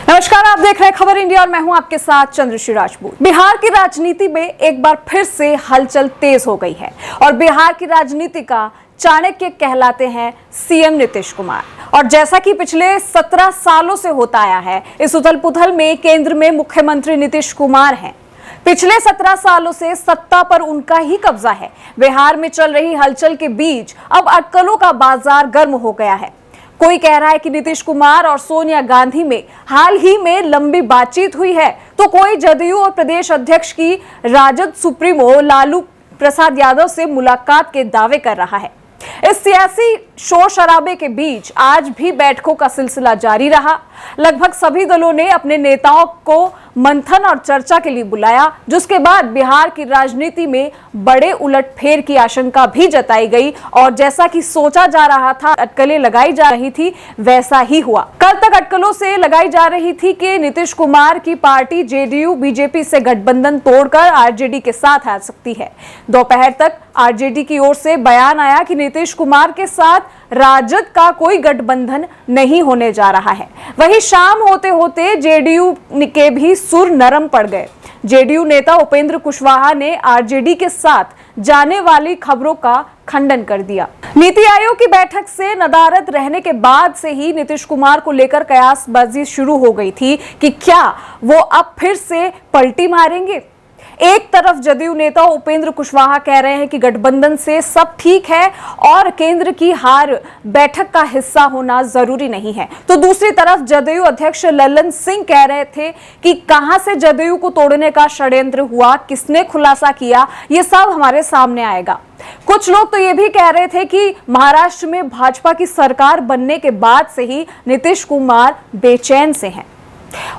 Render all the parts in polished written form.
नमस्कार, आप देख रहे हैं खबर इंडिया और मैं हूं आपके साथ चंद्रश्री राजपूत। बिहार की राजनीति में एक बार फिर से हलचल तेज हो गई है और बिहार की राजनीति का चाणक्य कहलाते हैं सीएम नीतीश कुमार। और जैसा कि पिछले 17 सालों से होता आया है, इस उथल-पुथल में केंद्र में मुख्यमंत्री नीतीश कुमार हैं। पिछले 17 सालों से सत्ता पर उनका ही कब्जा है। बिहार में चल रही हलचल के बीच अब अटकलों का बाजार गर्म हो गया है। कोई कह रहा है कि नीतीश कुमार और सोनिया गांधी में हाल ही में लंबी बातचीत हुई है, तो कोई जदयू और प्रदेश अध्यक्ष की राजद सुप्रीमो लालू प्रसाद यादव से मुलाकात के दावे कर रहा है। इस सियासी शोर शराबे के बीच आज भी बैठकों का सिलसिला जारी रहा। लगभग सभी दलों ने अपने नेताओं को मंथन और चर्चा के लिए बुलाया, जिसके बाद बिहार की राजनीति में बड़े उलटफेर की आशंका भी जताई गई और जैसा कि सोचा जा रहा था, अटकलें लगाई जा रही थी, वैसा ही हुआ। कल तक अटकलों से लगाई जा रही थी कि नीतीश कुमार की पार्टी जेडीयू बीजेपी से गठबंधन तोड़कर आरजेडी के साथ आ सकती है। दोपहर तक आरजेडी की ओर से बयान आया कि नीतीश कुमार के साथ राजद का कोई गठबंधन नहीं होने जा रहा है। वहीं शाम होते होते जेडीयू के भी सुर नरम पड़ गए। जेडीयू नेता उपेंद्र कुशवाहा ने आरजेडी के साथ जाने वाली खबरों का खंडन कर दिया। नीति आयोग की बैठक से नदारद रहने के बाद से ही नीतीश कुमार को लेकर कयासबाजी शुरू हो गई थी कि क्या वो अब फिर से पलटी मारेंगे। एक तरफ जदयू नेता उपेंद्र कुशवाहा कह रहे हैं कि गठबंधन से सब ठीक है और केंद्र की हार बैठक का हिस्सा होना जरूरी नहीं है, तो दूसरी तरफ जदयू अध्यक्ष ललन सिंह कह रहे थे कि कहां से जदयू को तोड़ने का षड्यंत्र हुआ, किसने खुलासा किया, ये सब हमारे सामने आएगा। कुछ लोग तो ये भी कह रहे थे कि महाराष्ट्र में भाजपा की सरकार बनने के बाद से ही नीतीश कुमार बेचैन से हैं।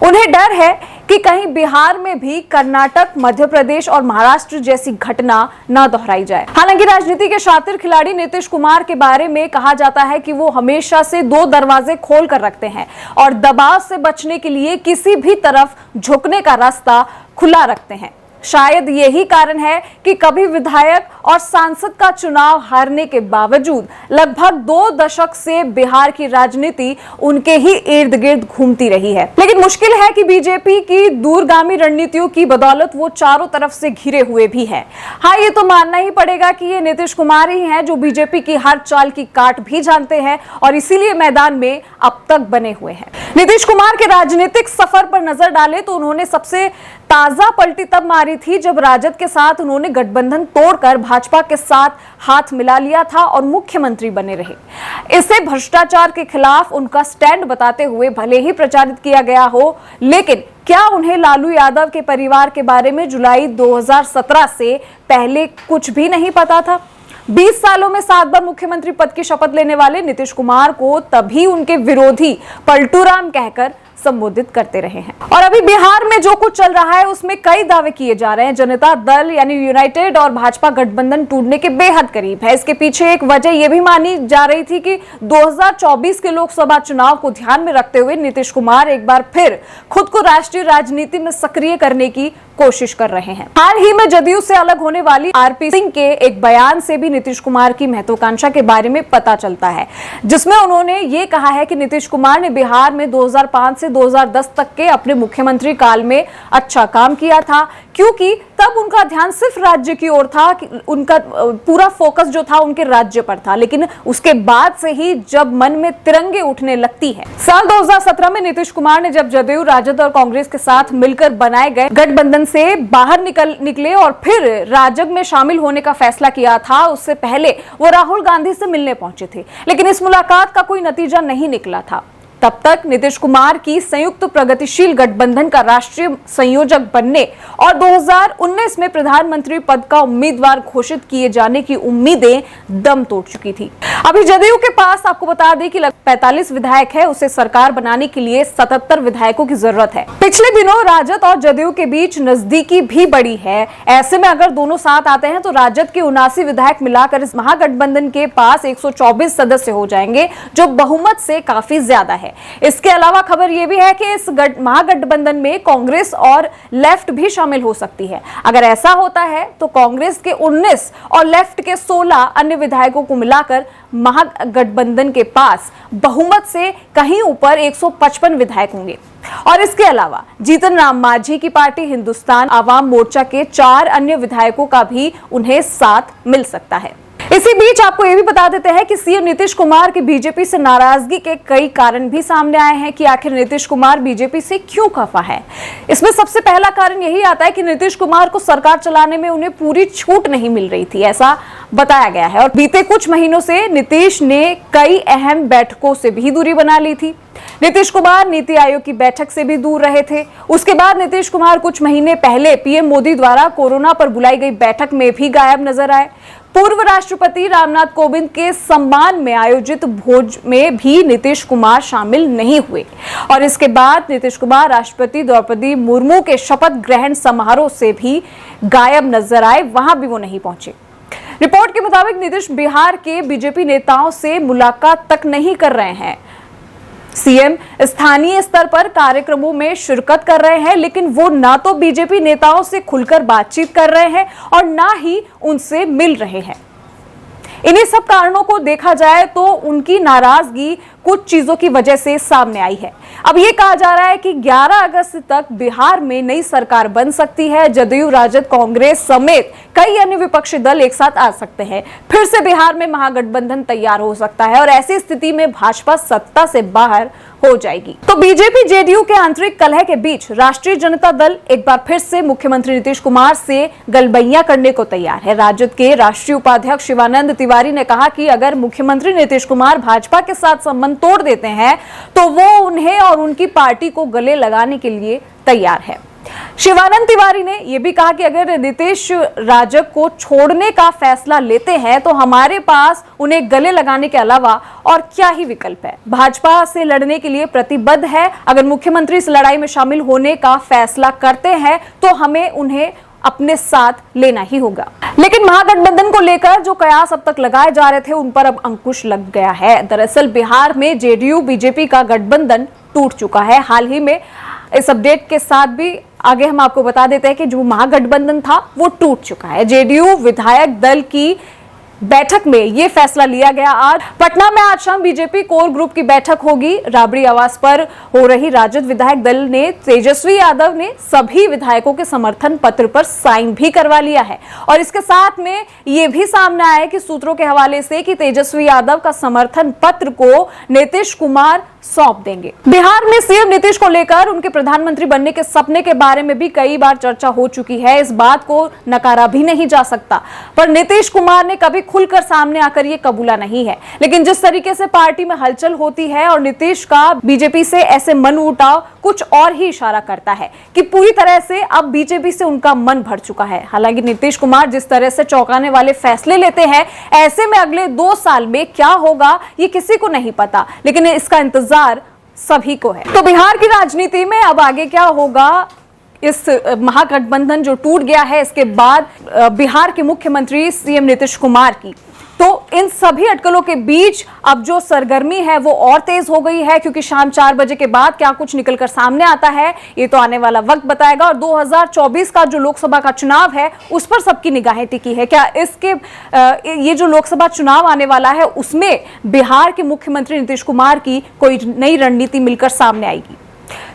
उन्हें डर है कि कहीं बिहार में भी कर्नाटक, मध्य प्रदेश और महाराष्ट्र जैसी घटना न दोहराई जाए। हालांकि राजनीति के शातिर खिलाड़ी नीतीश कुमार के बारे में कहा जाता है कि वो हमेशा से दो दरवाजे खोल कर रखते हैं और दबाव से बचने के लिए किसी भी तरफ झुकने का रास्ता खुला रखते हैं। शायद यही कारण है कि कभी विधायक और सांसद का चुनाव हारने के बावजूद लगभग 2 दशक से बिहार की राजनीति उनके ही इर्द गिर्द घूमती रही है। लेकिन मुश्किल है कि बीजेपी की दूरगामी रणनीतियों की बदौलत वो चारों तरफ से घिरे हुए भी हैं। हाँ, ये तो मानना ही पड़ेगा कि ये नीतीश कुमार ही हैं जो बीजेपी की हर चाल की काट भी जानते हैं और इसीलिए मैदान में अब तक बने हुए हैं। नीतीश कुमार के राजनीतिक सफर पर नजर डालें तो उन्होंने सबसे ताजा पलटी तब मारी थी जब राजद के साथ उन्होंने गठबंधन तोड़कर भाजपा के साथ हाथ मिला लिया था और मुख्यमंत्री बने रहे। इसे भ्रष्टाचार के खिलाफ उनका स्टैंड बताते हुए भले ही प्रचारित किया गया हो, लेकिन क्या उन्हें लालू यादव के परिवार के बारे में जुलाई 2017 से पहले कुछ भी नहीं पता था? 20 सालों में 7 बार मुख्यमंत्री पद की शपथ लेने वाले नीतीश कुमार को तभी उनके विरोधी पलटूराम कहकर संबोधित करते रहे हैं। और अभी बिहार में जो कुछ चल रहा है उसमें कई दावे किए जा रहे हैं। जनता दल यानी यूनाइटेड और भाजपा गठबंधन टूटने के बेहद करीब है। इसके पीछे एक वजह यह भी मानी जा रही थी कि 2024 के लोकसभा चुनाव को ध्यान में रखते हुए नीतीश कुमार एक बार फिर खुद को राष्ट्रीय राजनीति में सक्रिय करने की कोशिश कर रहे हैं। हाल ही में जदयू से अलग होने वाली आरपी सिंह के एक बयान से भी नीतीश कुमार की महत्वाकांक्षा के बारे में पता चलता है, जिसमें उन्होंने ये कहा है कि नीतीश कुमार ने बिहार में 2005 से 2010 तक के अपने मुख्यमंत्री काल में अच्छा काम किया था, क्योंकि तब उनका ध्यान सिर्फ राज्य की ओर था, उनका पूरा फोकस जो था उनके राज्य पर था। लेकिन उसके बाद से ही जब मन में तिरंगे उठने लगती है, साल 2017 में नीतीश कुमार ने जब जदयू, राजद और कांग्रेस के साथ मिलकर बनाए गए गठबंधन से बाहर निकले और फिर राजग में शामिल होने का फैसला किया था, उससे पहले वो राहुल गांधी से मिलने पहुंचे थे, लेकिन इस मुलाकात का कोई नतीजा नहीं निकला था। तब तक नीतीश कुमार की संयुक्त प्रगतिशील गठबंधन का राष्ट्रीय संयोजक बनने और 2019 में प्रधानमंत्री पद का उम्मीदवार घोषित किए जाने की उम्मीदें दम तोड़ चुकी थी। अभी जदयू के पास आपको बता दें कि 45 विधायक है, उसे सरकार बनाने के लिए 77 विधायकों की जरूरत है। पिछले दिनों राजद और जदयू के बीच नजदीकी भी बड़ी है। ऐसे में अगर दोनों साथ आते हैं तो राजद के 79 विधायक मिलाकर इस महागठबंधन के पास 124 सदस्य हो जाएंगे, जो बहुमत से काफी ज्यादा है। इसके अलावा खबर यह भी है कि इस महागठबंधन में कांग्रेस और लेफ्ट भी शामिल हो सकती है। अगर ऐसा होता है तो कांग्रेस के 19 और लेफ्ट के 16 अन्य विधायकों को मिलाकर महागठबंधन के पास बहुमत से कहीं ऊपर 155 विधायक होंगे। और इसके अलावा जीतन राम मांझी की पार्टी हिंदुस्तान आवाम मोर्चा के 4 अन्य विधायकों का भी उन्हें साथ मिल सकता है। इसी बीच आपको यह भी बता देते हैं कि सीएम नीतीश कुमार की बीजेपी से नाराजगी के कई कारण भी सामने आए हैं कि आखिर नीतीश कुमार बीजेपी से क्यों खफा है। इसमें सबसे पहला कारण यही आता है कि नीतीश कुमार को सरकार चलाने में उन्हें पूरी छूट नहीं मिल रही थी, ऐसा बताया गया है। और बीते कुछ महीनों से नीतीश ने कई अहम बैठकों से भी दूरी बना ली थी। नीतीश कुमार नीति आयोग की बैठक से भी दूर रहे थे। उसके बाद नीतीश कुमार कुछ महीने पहले पीएम मोदी द्वारा कोरोना पर बुलाई गई बैठक में भी गायब नजर आए। पूर्व राष्ट्रपति रामनाथ कोविंद के सम्मान में आयोजित भोज में भी नीतीश कुमार शामिल नहीं हुए। और इसके बाद नीतीश कुमार राष्ट्रपति द्रौपदी मुर्मू के शपथ ग्रहण समारोह से भी गायब नजर आए, वहां भी वो नहीं पहुंचे। रिपोर्ट के मुताबिक नीतीश बिहार के बीजेपी नेताओं से मुलाकात तक नहीं कर रहे हैं। सीएम स्थानीय स्तर पर कार्यक्रमों में शिरकत कर रहे हैं, लेकिन वो ना तो बीजेपी नेताओं से खुलकर बातचीत कर रहे हैं और ना ही उनसे मिल रहे हैं। इन्हीं सब कारणों को देखा जाए तो उनकी नाराजगी कुछ चीजों की वजह से सामने आई है। अब ये कहा जा रहा है कि 11 अगस्त तक बिहार में नई सरकार बन सकती है। जदयू, राजद, कांग्रेस समेत कई अन्य विपक्षी दल एक साथ आ सकते हैं। फिर से बिहार में महागठबंधन तैयार हो सकता है और ऐसी स्थिति में भाजपा सत्ता से बाहर हो जाएगी। तो बीजेपी जेडीयू के आंतरिक कलह के बीच राष्ट्रीय जनता दल एक बार फिर से मुख्यमंत्री नीतीश कुमार से गलबैया करने को तैयार है। राजद के राष्ट्रीय उपाध्यक्ष शिवानंद तिवारी ने कहा कि अगर मुख्यमंत्री नीतीश कुमार भाजपा के साथ संबंध तोड़ देते हैं तो वो उन्हें और उनकी पार्टी को गले लगाने के लिए तैयार है। शिवानंद तिवारी ने यह भी कहा कि अगर नीतीश राजग को छोड़ने का फैसला लेते हैं तो हमारे पास उन्हें गले लगाने के अलावा और क्या ही विकल्प है। भाजपा से लड़ने के लिए प्रतिबद्ध है। अगर मुख्यमंत्री इस लड़ाई में शामिल होने का फैसला करते हैं तो हमें उन्हें अपने साथ लेना ही होगा। लेकिन महागठबंधन को लेकर जो कयास अब तक लगाए जा रहे थे उन पर अब अंकुश लग गया है। दरअसल बिहार में जेडीयू बीजेपी का गठबंधन टूट चुका है। हाल ही में इस अपडेट के साथ भी आगे हम आपको बता देते हैं कि जो महागठबंधन था वो टूट चुका है। जेडीयू विधायक दल की बैठक में यह फैसला लिया गया। आज पटना में आज शाम बीजेपी कोर ग्रुप की बैठक होगी। राबड़ी आवास पर हो रही राजद विधायक दल ने तेजस्वी यादव ने सभी विधायकों के समर्थन पत्र पर साइन भी करवा लिया है। और इसके साथ में यह भी सामने आया कि सूत्रों के हवाले से कि तेजस्वी यादव का समर्थन पत्र को नीतीश कुमार सौंप देंगे। बिहार में सीएम नीतीश को लेकर उनके प्रधानमंत्री बनने के सपने के बारे में भी कई बार चर्चा हो चुकी है। इस बात को नकारा भी नहीं जा सकता, पर नीतीश कुमार ने कभी खुलकर सामने आकर ये कबूला नहीं है। लेकिन जिस तरीके से पार्टी में हलचल होती है और नीतीश का बीजेपी से ऐसे मन उठाव कुछ और ही इशारा करता है कि पूरी तरह से अब बीजेपी से उनका मन भर चुका है। हालांकि नीतीश कुमार जिस तरह से चौंकाने वाले फैसले लेते हैं, ऐसे में अगले 2 साल में क्या होगा ये किसी को नहीं पता, लेकिन इसका इंतजार सभी को है। तो बिहार की राजनीति में अब आगे क्या होगा, इस महागठबंधन जो टूट गया है इसके बाद बिहार के मुख्यमंत्री सीएम नीतीश कुमार की, तो इन सभी अटकलों के बीच अब जो सरगर्मी है वो और तेज हो गई है, क्योंकि शाम 4 बजे के बाद क्या कुछ निकलकर सामने आता है ये तो आने वाला वक्त बताएगा। और 2024 का जो लोकसभा का चुनाव है उस पर सबकी निगाहें टिकी है। क्या इसके ये जो लोकसभा चुनाव आने वाला है उसमें बिहार के मुख्यमंत्री नीतीश कुमार की कोई नई रणनीति मिलकर सामने आएगी?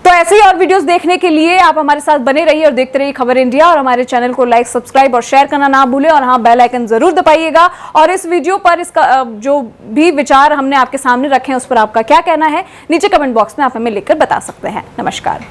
तो ऐसे ही और वीडियोस देखने के लिए आप हमारे साथ बने रहिए और देखते रहिए खबर इंडिया। और हमारे चैनल को लाइक, सब्सक्राइब और शेयर करना ना भूलें। और हाँ, बेल आइकन जरूर दबाइएगा। और इस वीडियो पर इसका जो भी विचार हमने आपके सामने रखे हैं उस पर आपका क्या कहना है नीचे कमेंट बॉक्स में आप हमें लिखकर बता सकते हैं। नमस्कार।